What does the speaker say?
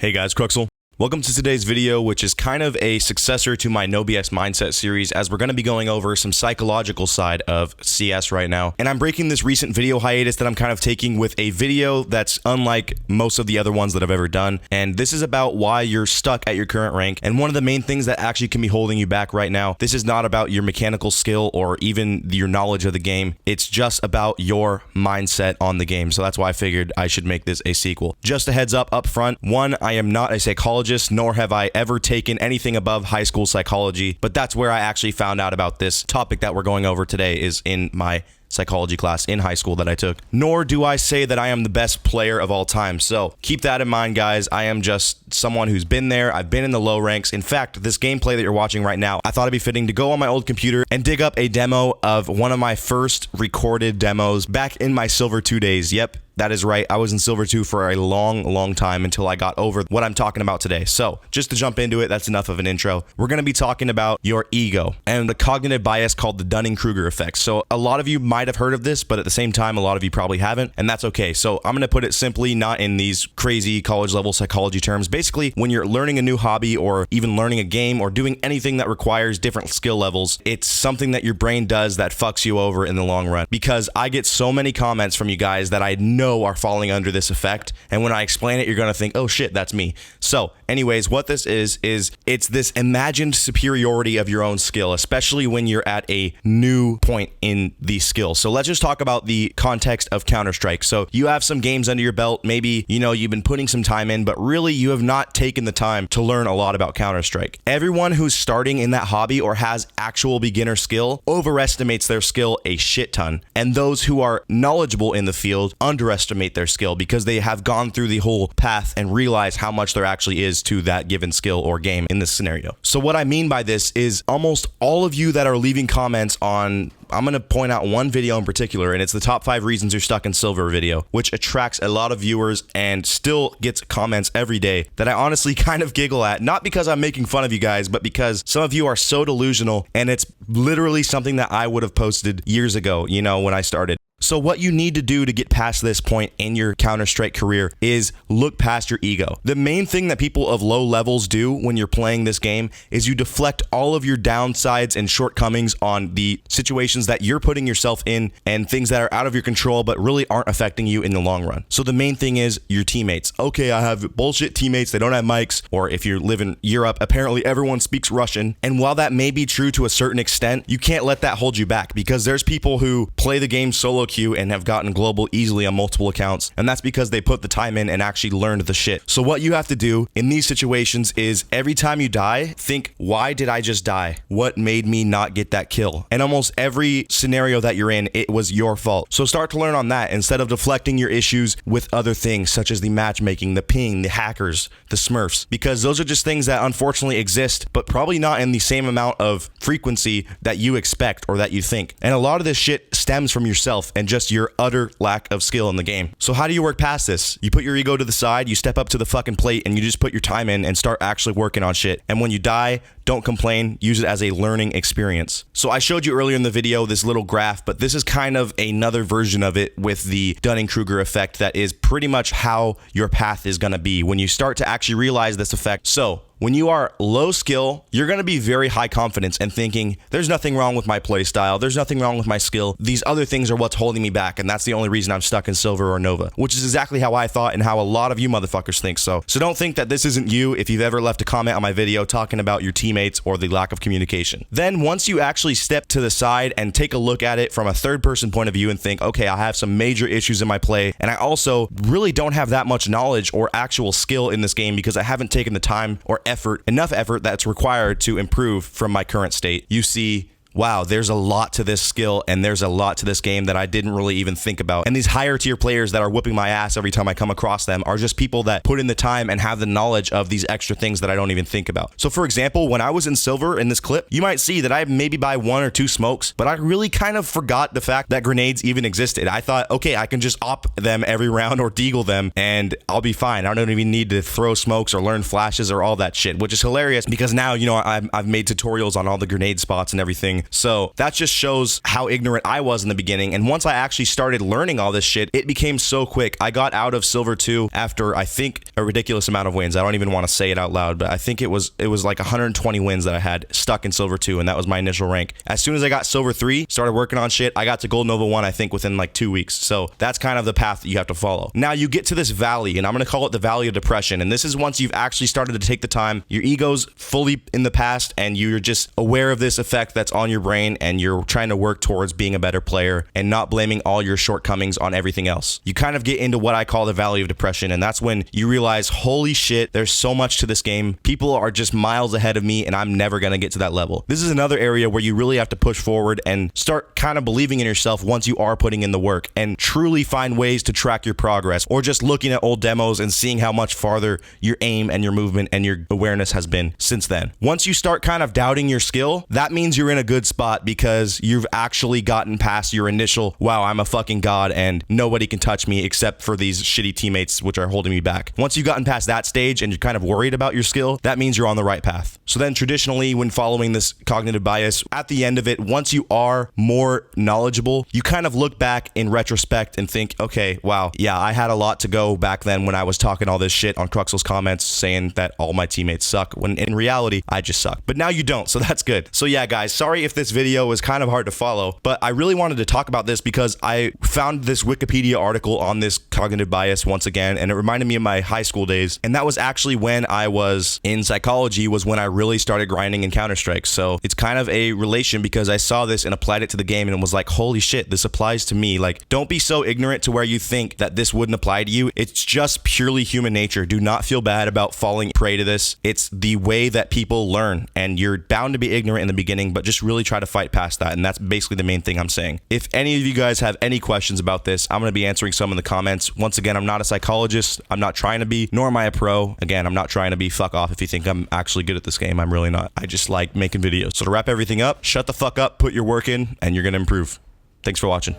Hey guys, Cruxel. Welcome to today's video, which is kind of a successor to my No BS Mindset series, as we're going to be going over some psychological side of CS right now. And I'm breaking this recent video hiatus that I'm kind of taking with a video that's unlike most of the other ones that I've ever done. And this is about why you're stuck at your current rank. And one of the main things that actually can be holding you back right now, this is not about your mechanical skill or even your knowledge of the game. It's just about your mindset on the game. So that's why I figured I should make this a sequel. Just a heads up front. One, I am not a psychologist, nor have I ever taken anything above high school psychology, but that's where I actually found out about this topic that we're going over today is in my psychology class in high school that I took. Nor do I say that I am the best player of all time. So keep that in mind, guys. I am just someone who's been there. I've been in the low ranks. In fact, this gameplay that you're watching right now, I thought it'd be fitting to go on my old computer and dig up a demo of one of my first recorded demos back in my Silver 2 days. Yep. That is right. I was in Silver 2 for a long time until I got over what I'm talking about today. So just to jump into it, that's enough of an intro. We're going to be talking about your ego and the cognitive bias called the Dunning-Kruger Effects. So a lot of you might have heard of this, but at the same time, a lot of you probably haven't, and that's okay. So I'm going to put it simply, not in these crazy college level psychology terms. Basically, when you're learning a new hobby or even learning a game or doing anything that requires different skill levels, it's something that your brain does that fucks you over in the long run. Because I get so many comments from you guys that I know are falling under this effect, and when I explain it, you're gonna think, oh shit, that's me. So anyways, what this is it's this imagined superiority of your own skill, especially when you're at a new point in the skill. So let's just talk about the context of Counter-Strike. So you have some games under your belt, maybe you've been putting some time in, but really you have not taken the time to learn a lot about Counter-Strike. Everyone who's starting in that hobby or has actual beginner skill overestimates their skill a shit ton, and those who are knowledgeable in the field underestimate their skill because they have gone through the whole path and realize how much there actually is to that given skill or game in this scenario. So what I mean by this is almost all of you that are leaving comments on, I'm going to point out one video in particular, and it's the top 5 reasons you're stuck in silver video, which attracts a lot of viewers and still gets comments every day that I honestly kind of giggle at, not because I'm making fun of you guys, but because some of you are so delusional, and it's literally something that I would have posted years ago, when I started. So what you need to do to get past this point in your Counter-Strike career is look past your ego. The main thing that people of low levels do when you're playing this game is you deflect all of your downsides and shortcomings on the situations that you're putting yourself in and things that are out of your control but really aren't affecting you in the long run. So the main thing is your teammates. Okay, I have bullshit teammates, they don't have mics, or if you live in Europe, apparently everyone speaks Russian. And while that may be true to a certain extent, you can't let that hold you back because there's people who play the game solo queue and have gotten global easily on multiple accounts, and that's because they put the time in and actually learned the shit. So what you have to do in these situations is every time you die, think, why did I just die? What made me not get that kill? And almost every scenario that you're in, it was your fault. So start to learn on that instead of deflecting your issues with other things such as the matchmaking, the ping, the hackers, the smurfs, because those are just things that unfortunately exist, but probably not in the same amount of frequency that you expect or that you think. And a lot of this shit stems from yourself and just your utter lack of skill in the game. So how do you work past this? You put your ego to the side, you step up to the fucking plate, and you just put your time in and start actually working on shit. And when you die, don't complain, use it as a learning experience. So I showed you earlier in the video this little graph, but this is kind of another version of it with the Dunning-Kruger effect that is pretty much how your path is going to be when you start to actually realize this effect. So when you are low skill, you're going to be very high confidence and thinking, there's nothing wrong with my play style. There's nothing wrong with my skill. These other things are what's holding me back. And that's the only reason I'm stuck in silver or Nova, which is exactly how I thought and how a lot of you motherfuckers think. So don't think that this isn't you if you've ever left a comment on my video talking about your teammates or the lack of communication. Then once you actually step to the side and take a look at it from a third person point of view and think, okay, I have some major issues in my play. And I also really don't have that much knowledge or actual skill in this game because I haven't taken the time or enough effort that's required to improve from my current state. You see, wow, there's a lot to this skill and there's a lot to this game that I didn't really even think about. And these higher tier players that are whooping my ass every time I come across them are just people that put in the time and have the knowledge of these extra things that I don't even think about. So for example, when I was in silver in this clip, you might see that I maybe buy 1 or 2 smokes, but I really kind of forgot the fact that grenades even existed. I thought, okay, I can just op them every round or deagle them and I'll be fine. I don't even need to throw smokes or learn flashes or all that shit, which is hilarious because now, I've made tutorials on all the grenade spots and everything thing. So that just shows how ignorant I was in the beginning. And once I actually started learning all this shit, it became so quick. I got out of Silver 2 after, I think, a ridiculous amount of wins. I don't even want to say it out loud, but I think it was like 120 wins that I had stuck in Silver 2, and that was my initial rank. As soon as I got Silver 3, started working on shit, I got to Gold Nova 1, I think, within like 2 weeks. So that's kind of the path that you have to follow. Now you get to this valley, and I'm going to call it the Valley of Depression. And this is once you've actually started to take the time, your ego's fully in the past, and you're just aware of this effect that's on your brain, and you're trying to work towards being a better player and not blaming all your shortcomings on everything else. You kind of get into what I call the Valley of Depression, and that's when you realize, holy shit, there's so much to this game. People are just miles ahead of me, and I'm never going to get to that level. This is another area where you really have to push forward and start kind of believing in yourself once you are putting in the work, and truly find ways to track your progress, or just looking at old demos and seeing how much farther your aim and your movement and your awareness has been since then. Once you start kind of doubting your skill, that means you're in a good spot because you've actually gotten past your initial, wow, I'm a fucking god and nobody can touch me except for these shitty teammates which are holding me back. Once you've gotten past that stage and you're kind of worried about your skill, that means you're on the right path. So then traditionally, when following this cognitive bias, at the end of it, once you are more knowledgeable, you kind of look back in retrospect and think, okay, wow, yeah, I had a lot to go back then when I was talking all this shit on Cruxel's comments saying that all my teammates suck, when in reality, I just suck. But now you don't, so that's good. So yeah, guys, sorry if this video was kind of hard to follow, but I really wanted to talk about this because I found this Wikipedia article on this cognitive bias once again, and it reminded me of my high school days. And that was actually when I was in psychology, was when I really started grinding in Counter-Strike. So it's kind of a relation because I saw this and applied it to the game and was like, holy shit, this applies to me. Like, don't be so ignorant to where you think that this wouldn't apply to you. It's just purely human nature. Do not feel bad about falling prey to this. It's the way that people learn, and you're bound to be ignorant in the beginning, but just really try to fight past that. And that's basically the main thing I'm saying. If any of you guys have any questions about this, I'm going to be answering some in the comments. Once again, I'm not a psychologist. I'm not trying to be, nor am I a pro. Again, I'm not trying to be. Fuck off if you think I'm actually good at this game. I'm really not. I just like making videos. So to wrap everything up, shut the fuck up, put your work in, and you're going to improve. Thanks for watching.